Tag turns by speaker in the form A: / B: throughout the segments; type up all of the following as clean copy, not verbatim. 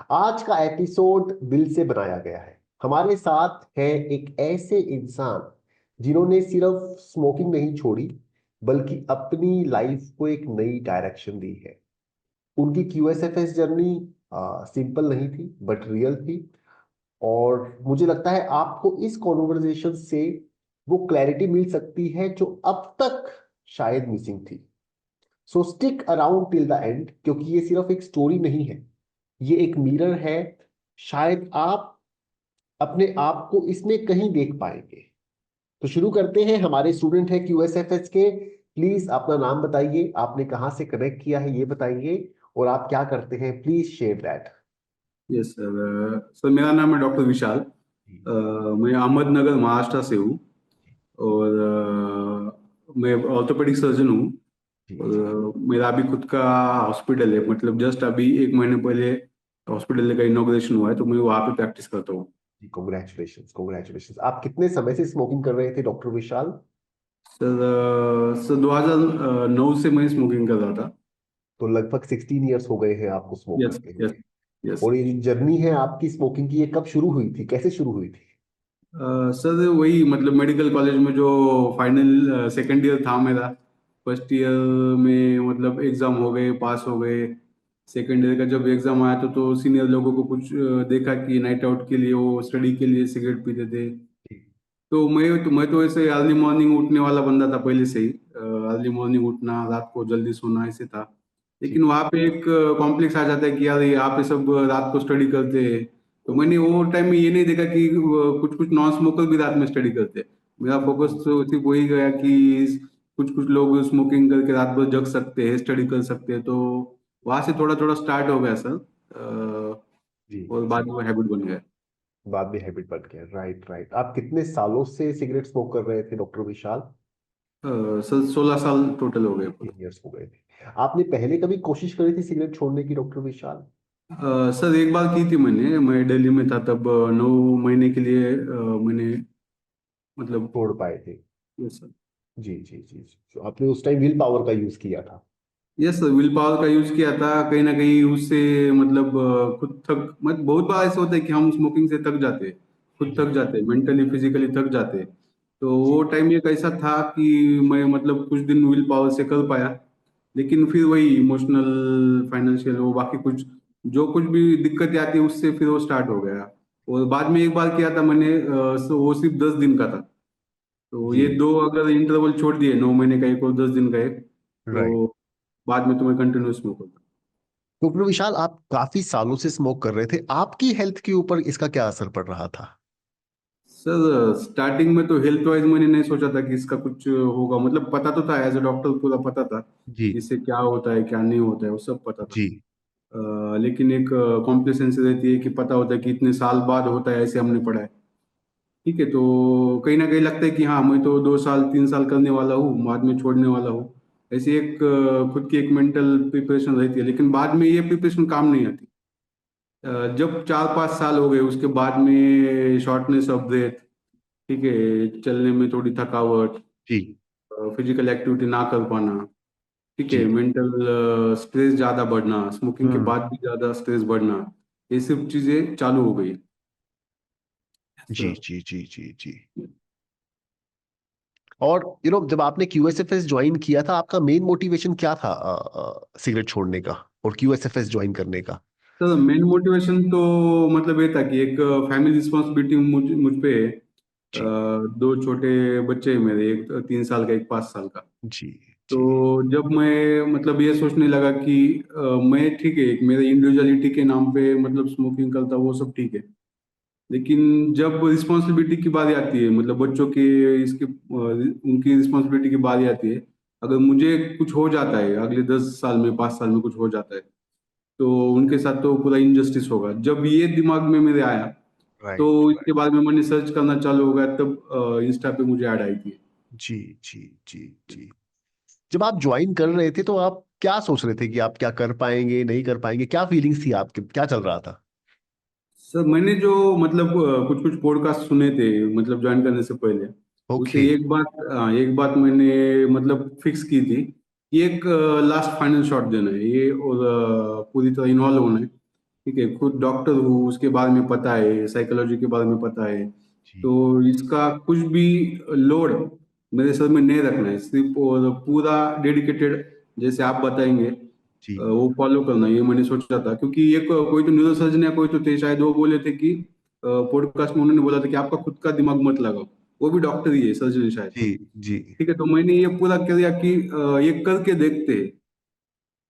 A: आज का एपिसोड दिल से बनाया गया है। हमारे साथ है एक ऐसे इंसान जिन्होंने सिर्फ स्मोकिंग नहीं छोड़ी, बल्कि अपनी लाइफ को एक नई डायरेक्शन दी है। उनकी क्यूएसएफएस जर्नी सिंपल नहीं थी बट रियल थी। और मुझे लगता है आपको इस कॉन्वर्जेशन से वो क्लैरिटी मिल सकती है जो अब तक शायद मिसिंग थी। सो stick around till the end, क्योंकि ये सिर्फ एक स्टोरी नहीं है, ये एक मिरर है। शायद आप अपने आप को इसमें कहीं देख पाएंगे। तो शुरू करते हैं। हमारे स्टूडेंट है क्यूएसएफएस के। प्लीज अपना नाम बताइए, आपने कहाँ से कनेक्ट किया है ये बताइए, और आप क्या करते हैं, please share that.
B: Yes sir. Sir मेरा नाम है डॉक्टर विशाल। मैं अहमदनगर महाराष्ट्र से हूँ। और मैं ऑर्थोपेडिक सर्जन हूँ।
A: जी जी
B: और मेरा अभी खुद का हॉस्पिटल है, मतलब जस्ट अभी एक महीने पहले हॉस्पिटल का इनॉग्रेशन हुआ है, तो मैं वहाँ पे प्रैक्टिस करता हूँ।
A: जी, कॉन्ग्रेचुलेशन कॉन्ग्रेचुलेशन। आप कितने समय से स्मोकिंग कर रहे थे डॉक्टर विशाल?
B: सर 2009 से मैं स्मोकिंग कर रहा था।
A: तो लगभग 16 ईयर्स हो गए हैं आपको स्मोक
B: यस
A: करते
B: यस
A: हुए।
B: यस।
A: और ये जो जर्नी है आपकी स्मोकिंग की, ये कब शुरू हुई थी, कैसे शुरू हुई थी?
B: सर वही मतलब मेडिकल कॉलेज में जो फाइनल सेकेंड ईयर था मेरा। फर्स्ट ईयर में मतलब एग्जाम हो गए, पास हो गए। सेकेंड ईयर का जब एग्जाम आया तो सीनियर लोगों को कुछ देखा कि नाइट आउट के लिए, वो स्टडी के लिए सिगरेट पीते थे।
A: जी
B: तो मैं तो ऐसे अर्ली मॉर्निंग उठने वाला बंदा था पहले से ही। अर्ली मॉर्निंग उठना, रात को जल्दी सोना, ऐसे था। लेकिन
A: जी
B: वहाँ पे एक कॉम्प्लेक्स आ जाता है कि यार यहाँ पे सब रात को स्टडी करते हैं। तो मैंने वो टाइम में ये नहीं देखा कि कुछ कुछ नॉन स्मोकर भी रात में स्टडी करते हैं। मेरा फोकस तो सिर्फ वही गया कि कुछ कुछ लोग स्मोकिंग करके रात भर जग सकते हैं, स्टडी कर सकते हैं। तो वहां से थोड़ा थोड़ा स्टार्ट हो गया सर।
A: जी
B: और बाद
A: जी।
B: में हैबिट बन गया।
A: बाद में हैबिट बन गया, राइट राइट। आप कितने सालों से सिगरेट स्मोक कर रहे थे डॉक्टर विशाल?
B: सर 16 साल टोटल हो गए पूरे।
A: 16 ईयर्स हो गए थे। आपने पहले कभी कोशिश करी थी सिगरेट छोड़ने की डॉक्टर विशाल?
B: सर एक बार की थी मैंने, मैं दिल्ली में था तब। 9 महीने के लिए मैंने मतलब।
A: छोड़ पाए थे?
B: Yes sir.
A: जी जी जी जी। तो आपने उस टाइम विल पावर का यूज किया था?
B: यस सर, विल पावर का यूज किया था कहीं ना कहीं उससे। मतलब खुद थक, मतलब बहुत बार ऐसा होता है कि हम स्मोकिंग से थक जाते हैं। खुद
A: जी
B: थक जाते हैं, मेंटली फिजिकली थक जाते हैं। तो वो
A: जी
B: टाइम एक ऐसा था कि मैं मतलब कुछ दिन विल पावर से कर पाया। लेकिन फिर वही इमोशनल, फाइनेंशियल, वो बाकी कुछ जो कुछ भी दिक्कतें आती है उससे फिर वो स्टार्ट हो गया। और बाद में एक बार किया था मैंने, वो सिर्फ 10 दिन का था। तो
A: जी।
B: ये दो अगर इंटरवल छोड़ दिए, 9 महीने का एक और 10 दिन का एक,
A: राइट।
B: तो बाद में तो मैं कंटिन्यूस स्मोक होता।
A: डॉक्टर विशाल, आप काफी सालों से स्मोक कर रहे थे, आपकी हेल्थ के ऊपर इसका क्या असर पड़ रहा था?
B: सर स्टार्टिंग में तो हेल्थ वाइज मैंने नहीं सोचा था कि इसका कुछ होगा, मतलब पता तो था, एज ए डॉक्टर पूरा पता था
A: जी
B: इससे क्या होता है क्या नहीं होता है, वो सब पता था।
A: जी
B: लेकिन एक कॉम्प्लिकेशन रहती है कि पता होता है कि इतने साल बाद होता है, ऐसे हमने पढ़ा है। ठीक है, तो कहीं ना कहीं लगता है कि हाँ मैं तो 2 साल 3 साल करने वाला हूँ, बाद में छोड़ने वाला हूँ। ऐसी एक खुद की एक मेंटल प्रिपरेशन रहती है, लेकिन बाद में ये प्रिपरेशन काम नहीं आती। जब 4 5 साल हो गए उसके बाद में शॉर्टनेस ऑफ ब्रेथ, ठीक है, चलने में थोड़ी थकावट,
A: जी
B: फिजिकल एक्टिविटी ना कर पाना, ठीक है,
A: जी।
B: मेंटल स्ट्रेस ज़्यादा बढ़ना, स्मोकिंग के
A: हम्म।
B: बाद भी ज़्यादा स्ट्रेस बढ़ना, ये सब चीज़ें चालू हो गई।
A: जी
B: सर
A: जी जी जी जी। और जब आपने क्यूएसएफएस ज्वाइन किया था, आपका मेन मोटिवेशन क्या था सिगरेट छोड़ने का और क्यूएसएफएस ज्वाइन करने का?
B: सर मेन मोटिवेशन तो मतलब ये था कि एक फैमिली रिस्पॉन्सिबिलिटी मुझ पे है।
A: जी
B: दो छोटे बच्चे हैं मेरे, एक 3 साल का, एक 5 साल का।
A: जी
B: तो
A: जी
B: जब मैं मतलब ये सोचने लगा कि मैं ठीक है, एक मेरे इंडिविजुअलिटी के नाम पे मतलब स्मोकिंग करता, वो सब ठीक है। लेकिन जब रिस्पॉन्सिबिलिटी की बारी आती है, मतलब बच्चों के इसके उनकी रिस्पॉन्सिबिलिटी की बारी आती है, अगर मुझे कुछ हो जाता है अगले 10 साल में, 5 साल में कुछ हो जाता है, तो उनके साथ तो पूरा इनजस्टिस होगा। जब ये दिमाग में मेरे आया, तो
A: राइट
B: इसके
A: राइट।
B: बाद में मैंने सर्च करना चालू हो गया, तब इंस्टा पे मुझे ऐड आई थी।
A: जी जी जी जी। जब आप ज्वाइन कर रहे थे तो आप क्या सोच रहे थे कि आप क्या कर पाएंगे नहीं कर पाएंगे, क्या फीलिंग्स थी आपके, क्या चल रहा था?
B: सर मैंने जो मतलब कुछ कुछ पॉडकास्ट सुने थे मतलब ज्वाइन करने से पहले, उसे
A: ओके।
B: एक बात मैंने मतलब फिक्स की थी कि एक लास्ट फाइनल शॉट देना है ये, और पूरी तरह इन्वॉल्व होना है। ठीक है, खुद डॉक्टर हूँ, उसके बारे में पता है, साइकोलॉजी के बारे में पता है।
A: जी
B: तो इसका कुछ भी लोड मेरे सर में नहीं रखना है, सिर्फ और पूरा डेडिकेटेड जैसे आप बताएंगे
A: जी
B: वो फॉलो करना, ये मैंने सोचा था। क्योंकि एक कोई तो न्यूरो सर्जन या कोई तो थे शायद, वो बोले थे कि पॉडकास्ट में उन्होंने बोला था कि आपका खुद का दिमाग मत लगाओ। वो भी डॉक्टर ही है, सर्जन शायद।
A: जी जी
B: ठीक है, तो मैंने ये पूरा किया कि ये करके देखते हैं।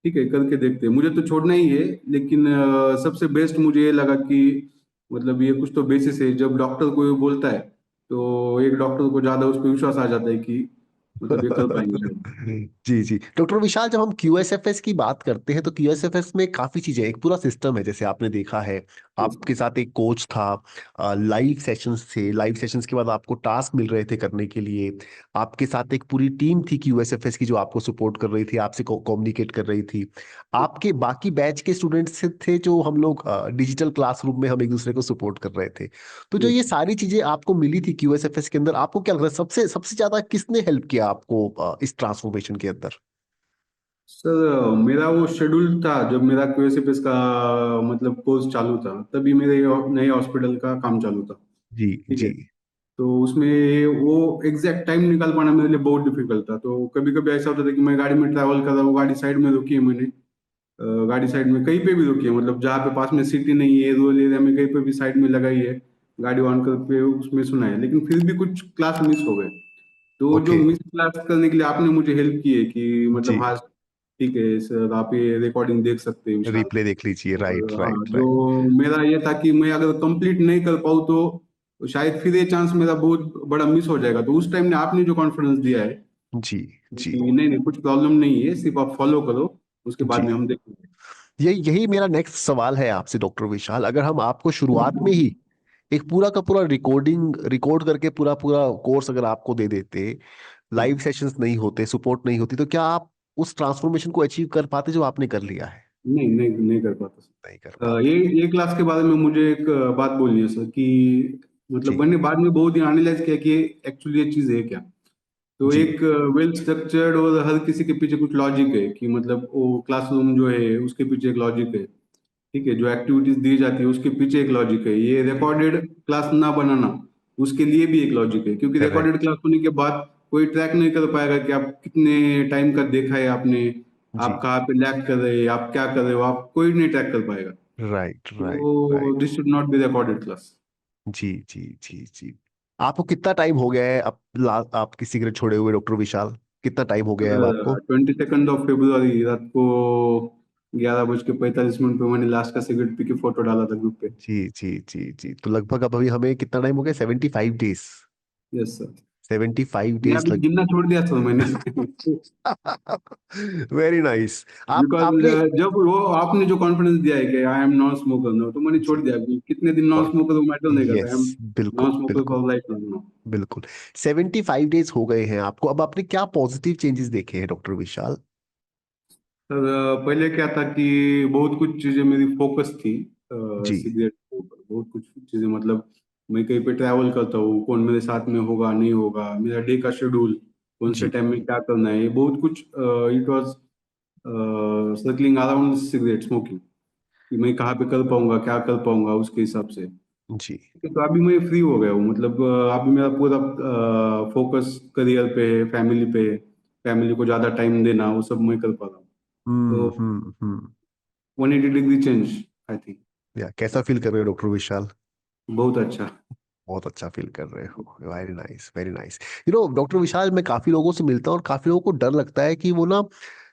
B: ठीक है, करके देखते हैं, मुझे तो छोड़ना ही है। लेकिन सबसे बेस्ट मुझे ये लगा कि मतलब ये कुछ तो बेसिस है, जब डॉक्टर को ये बोलता है तो एक डॉक्टर को ज्यादा उस पर विश्वास आ जाता है कि मतलब ये कर पाएंगे शायद।
A: जी जी डॉक्टर विशाल, जब हम क्यूएसएफएस की बात करते हैं तो क्यूएसएफएस में काफी चीजें, एक पूरा सिस्टम है जैसे आपने देखा है।
B: Yes.
A: आपके साथ एक कोच था, लाइव सेशंस थे, लाइव सेशंस के बाद आपको टास्क मिल रहे थे करने के लिए। आपके साथ एक पूरी टीम थी क्यूएसएफएस की जो आपको सपोर्ट कर रही थी, आपसे कम्युनिकेट कर रही थी। आपके बाकी बैच के स्टूडेंट्स थे जो हम लोग डिजिटल क्लासरूम में हम एक दूसरे को सपोर्ट कर रहे थे। तो जो
B: Yes.
A: ये सारी चीजें आपको मिली थी क्यूएसएफएस के अंदर, आपको क्या लगता है सबसे सबसे ज्यादा किसने हेल्प किया आपको इस ट्रांसफॉर्मेशन के अंदर?
B: सर मेरा वो शेड्यूल था, जब मेरा क्यूएसएफएस का मतलब कोर्स चालू था, तभी मेरे नए हॉस्पिटल का काम चालू था।
A: जी
B: ठीक
A: जी
B: है, तो उसमें वो एग्जैक्ट टाइम निकाल पाना मेरे लिए बहुत डिफिकल्ट था। तो कभी कभी ऐसा होता था कि मैं गाड़ी में ट्रैवल कर रहा हूँ, गाड़ी साइड में रोकी है मैंने, गाड़ी साइड में कहीं पे भी रुकी है, मतलब जहाँ पे पास में सिटी नहीं है, रूरल एरिया में कहीं पे भी साइड में लगाई है, गाड़ी ऑन करके उसमें सुना है, लेकिन फिर भी कुछ क्लास मिस हो गए। तो जो
A: ओके
B: मिस क्लास करने के लिए आपने मुझे हेल्प की है कि
A: जी,
B: मतलब हाँ ठीक है सर, आप ये रिकॉर्डिंग देख सकते हैं विशाल।
A: रिप्ले देख लीजिए, राइट
B: और हाँ,
A: राइट
B: जो
A: राइट।
B: मेरा ये था कि मैं अगर कंप्लीट नहीं कर पाऊँ तो शायद फिर ये चांस मेरा बहुत बड़ा मिस हो जाएगा। तो उस टाइम ने आपने जो कॉन्फिडेंस दिया है
A: जी जी
B: कि नहीं नहीं कुछ प्रॉब्लम नहीं है, सिर्फ आप फॉलो करो, उसके बाद
A: जी
B: में हम देखेंगे।
A: यही यही मेरा नेक्स्ट सवाल है आपसे डॉक्टर विशाल। अगर हम आपको शुरुआत में ही एक पूरा का पूरा रिकॉर्ड करके पूरा पूरा कोर्स अगर आपको दे देते, लाइव सेशंस नहीं होते, सपोर्ट नहीं होती, तो क्या आप उस ट्रांसफॉर्मेशन को अचीव कर पाते जो आपने कर लिया है?
B: नहीं नहीं नहीं कर पाता
A: नहीं कर
B: सर।
A: पाते।
B: ये क्लास के बारे में मुझे एक बात बोलनी है सर, कि मतलब
A: जी
B: मैंने बाद में बहुत ही एनालाइज किया कि एक्चुअली ये चीज़ है क्या। तो
A: जी
B: एक वेल स्ट्रक्चर्ड और हर किसी के पीछे कुछ लॉजिक है, कि मतलब वो क्लासरूम जो है उसके पीछे एक लॉजिक है। ठीक है, जो एक्टिविटीज दी जाती है उसके पीछे एक लॉजिक है, ये रिकॉर्डेड क्लास ना बनाना उसके लिए भी एक लॉजिक है। क्योंकि रिकॉर्डेड
A: करेक्ट।
B: क्लास होने के बाद कोई ट्रैक नहीं कर पाएगा कि आप कितने टाइम का देखा है आपने,
A: जी
B: आप कहाँ पे लैग कर रहे हैं, आप क्या कर रहे हो, आप कोई नहीं ट्रैक कर पाएगा।
A: राइट राइट
B: तो
A: right.
B: This should not be recorded class.
A: जी जी जी जी। आपको कितना टाइम हो गया है आपकी सिगरेट छोड़े हुए डॉक्टर विशाल? कितना टाइम हो गया है अब आपको?
B: 22 रात को 11:45 पे मैंने लास्ट का सिगरेट पी के फोटो डाला था ग्रुप पे।
A: जी जी जी जी, तो लगभग अब अभी हमें कितना टाइम हो गया? 75 डेज।
B: Yes sir.
A: 75 डेज
B: मैं अभी
A: लग
B: गिनना छोड़ दिया सर मैंने।
A: Very nice. आप
B: बिकॉज
A: आपने
B: जब वो आपने जो कॉन्फिडेंस दिया है कि I am non smoker now, तो मैंने छोड़
A: जी
B: दिया अभी। कितने दिन नॉन स्मोकर वो मैटर नहीं करता, आई एम
A: यस, बिल्कुल
B: नॉन स्मोकर
A: बिल्कुल
B: फॉर लाइफ नाउ।
A: बिल्कुल। 75 डेज हो गए हैं आपको, अब आपने क्या पॉजिटिव चेंजेस देखे हैं डॉक्टर विशाल?
B: सर पहले क्या था कि बहुत कुछ चीजें मेरी फोकस थी
A: जी
B: सिगरेट के ऊपर, बहुत कुछ चीजें, मतलब मैं कहीं पे ट्रैवल करता हूँ, कौन मेरे साथ में होगा नहीं होगा, मेरा डे का शेड्यूल, कौन से
A: जी
B: टाइम में क्या करना है, ये बहुत कुछ it was circling around cigarette smoking, कि मैं कहाँ पे कर पाऊंगा, क्या कर पाऊंगा उसके हिसाब से।
A: जी।
B: तो अभी मैं फ्री हो गया हूँ, मतलब अभी मेरा पूरा फोकस करियर पे है, फैमिली पे है, फैमिली को ज्यादा टाइम देना, वो सब मैं कर पा रहा हूँ। तो
A: हम्म।
B: 180 डिग्री चेंज, आई थिंक।
A: या कैसा फील कर रहे हो डॉक्टर विशाल?
B: बहुत अच्छा।
A: बहुत अच्छा फील कर रहे हो, very nice very nice. Doctor Vishal, मैं काफी लोगों से मिलता हूँ और काफी लोगों को डर लगता है कि वो ना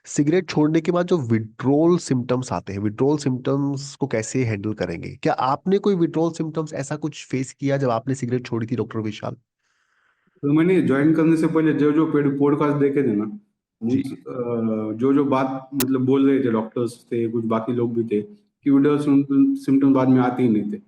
A: सिगरेट छोड़ने के बाद जो विड्रोल सिम्टम्स आते हैं, विड्रोल सिम्टम्स को कैसे हैंडल करेंगे? क्या आपने कोई विड्रोल सिम्टम्स ऐसा कुछ फेस किया जब आपने सिगरेट छोड़ी थी डॉक्टर विशाल?
B: तो मैंने ज्वाइन करने से पहले जो जो पॉडकास्ट देखे थे ना,
A: जी
B: जो जो बात मतलब बोल रहे थे, डॉक्टर्स थे, कुछ बाकी लोग भी थे, कि विड्रोल सिम्टम बाद में आते ही नहीं थे।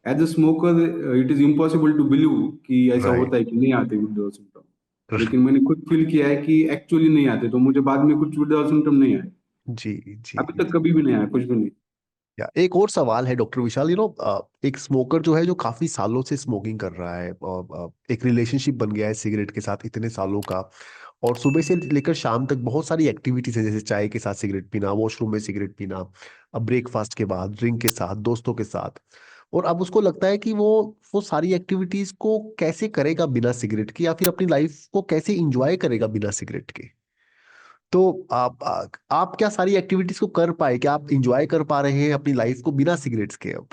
B: As a smoker it is impossible to believe कि ऐसा होता
A: राइट।
B: है कि नहीं आते विड्रोल सिम्टम। लेकिन मैंने खुद फील किया है कि एक्चुअली नहीं आते, तो मुझे बाद में कुछ विड्रोल सिम्टम नहीं आए।
A: जी जी।
B: अभी तक कभी भी नहीं आया, कुछ भी नहीं।
A: या एक और सवाल है डॉक्टर विशाल, एक स्मोकर जो है जो काफी सालों से स्मोकिंग कर रहा है और एक रिलेशनशिप बन गया है सिगरेट के साथ इतने सालों का, और सुबह से लेकर शाम तक बहुत सारी एक्टिविटीज है, जैसे चाय के साथ सिगरेट पीना, वॉशरूम में सिगरेट पीना, अब ब्रेकफास्ट के बाद ड्रिंक के साथ, दोस्तों के साथ। और अब उसको लगता है कि वो सारी एक्टिविटीज को कैसे करेगा बिना सिगरेट के, या फिर अपनी लाइफ को कैसे इंजॉय करेगा बिना सिगरेट के। तो आप क्या सारी एक्टिविटीज को कर पाए, क्या आप इंजॉय कर पा रहे हैं अपनी लाइफ को बिना सिगरेट्स के अब?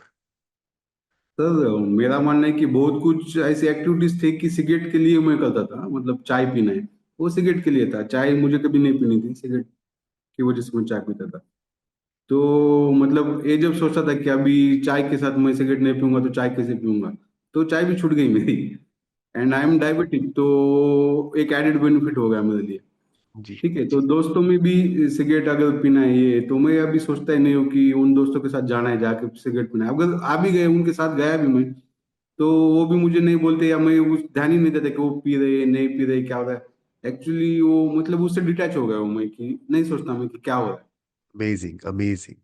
B: सर मेरा मानना है कि बहुत कुछ ऐसी एक्टिविटीज थे कि सिगरेट के लिए मैं करता था, मतलब चाय पीना है वो सिगरेट के लिए था, चाय मुझे कभी नहीं पीनी थी, सिगरेट की वजह से मैं चाय पीता था। तो मतलब ये जब सोचता था कि अभी चाय के साथ मैं सिगरेट नहीं पीऊंगा तो चाय कैसे पीऊंगा, तो चाय भी छूट गई मेरी। एंड आई एम डायबिटिक, तो एक एडेड बेनिफिट हो गया मेरे लिए।
A: जी
B: ठीक है, तो
A: जी।
B: दोस्तों में भी सिगरेट अगर पीना है ये, तो मैं अभी सोचता ही नहीं हूँ कि उन दोस्तों के साथ जाना है जाके सिगरेट पीना है। अगर आ भी गए, उनके साथ गया भी मैं, तो वो भी मुझे नहीं बोलते, या मैं उस ध्यान ही नहीं देता कि वो पी रहे नहीं पी रहे क्या हो रहा है। एक्चुअली वो मतलब उससे डिटैच हो गया हूँ मैं, कि नहीं सोचता मैं कि क्या हो रहा है।
A: Amazing amazing.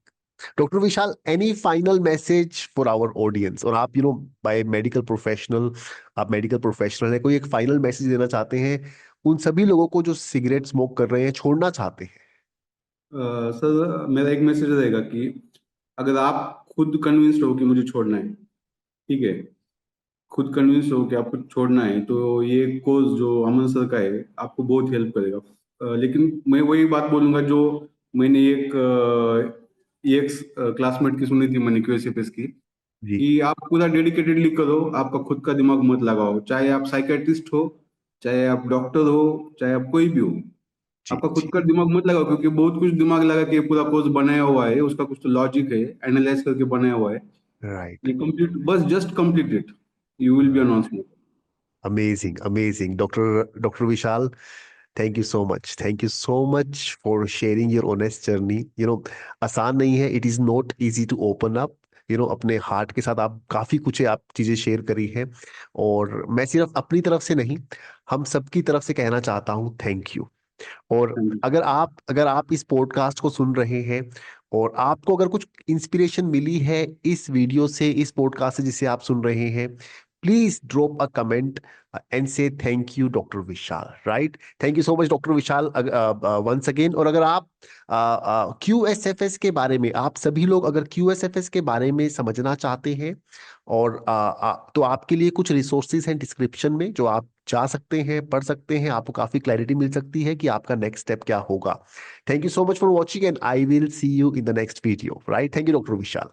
A: Doctor Vishal, any final message for our audience? और आप बाय मेडिकल प्रोफेशनल, आप मेडिकल प्रोफेशनल है, कोई एक फाइनल मैसेज देना चाहते हैं उन सभी लोगों को जो सिगरेट स्मोक कर रहे हैं, छोड़ना चाहते हैं?
B: सर मेरा एक मैसेज रहेगा कि अगर आप खुद कन्विंस्ड हो कि मुझे छोड़ना है, ठीक है, खुद कन्विंस हो कि आपको छोड़ना है, तो ये कोर्स जो अमन सर का है आपको बहुत हेल्प करेगा। लेकिन मैं वही बात बोलूंगा जो मैंने एक क्लासमेट की सुनी थी, मैंने क्यूएसएफएस की,
A: जी
B: कि आप पूरा डेडिकेटेडली करो, आपका खुद का दिमाग मत लगाओ, चाहे आप साइकेट्रिस्ट हो, चाहे आप डॉक्टर हो, चाहे आप कोई भी हो,
A: जी
B: आपका खुद
A: जी।
B: का दिमाग मत लगाओ, क्योंकि बहुत कुछ दिमाग लगा के पूरा कोर्स बनाया हुआ है, उसका कुछ तो लॉजिक है, एनालाइज करके बनाया हुआ है।
A: राइट।
B: ये कंप्लीट, बस just complete it, you will be a non smoker.
A: Amazing amazing doctor doctor Vishal, thank you so much, thank you so much for sharing your honest journey. आसान नहीं है, it is not easy to open up. अपने heart के साथ आप काफी कुछ आप चीजें शेयर करी हैं। और मैं सिर्फ अपनी तरफ से नहीं, हम सबकी तरफ से कहना चाहता हूँ थैंक यू। और
B: थैंक यू।
A: अगर आप इस पॉडकास्ट को सुन रहे हैं और आपको अगर कुछ इंस्पिरेशन मिली है इस वीडियो से, इस पॉडकास्ट से जिसे आप सुन रहे हैं, please drop a comment and say thank you doctor Vishal. Right, thank you so much doctor Vishal once again. और अगर आप क्यू एस एफ एस के बारे में, आप सभी लोग अगर क्यू एस एफ एस के बारे में समझना चाहते हैं, और तो आपके लिए कुछ रिसोर्सेज हैं डिस्क्रिप्शन में, जो आप जा सकते हैं, पढ़ सकते हैं, आपको काफी क्लैरिटी मिल सकती है कि आपका नेक्स्ट स्टेप क्या होगा। Thank you so much for watching and I will see you in the next video. Right, thank you doctor Vishal.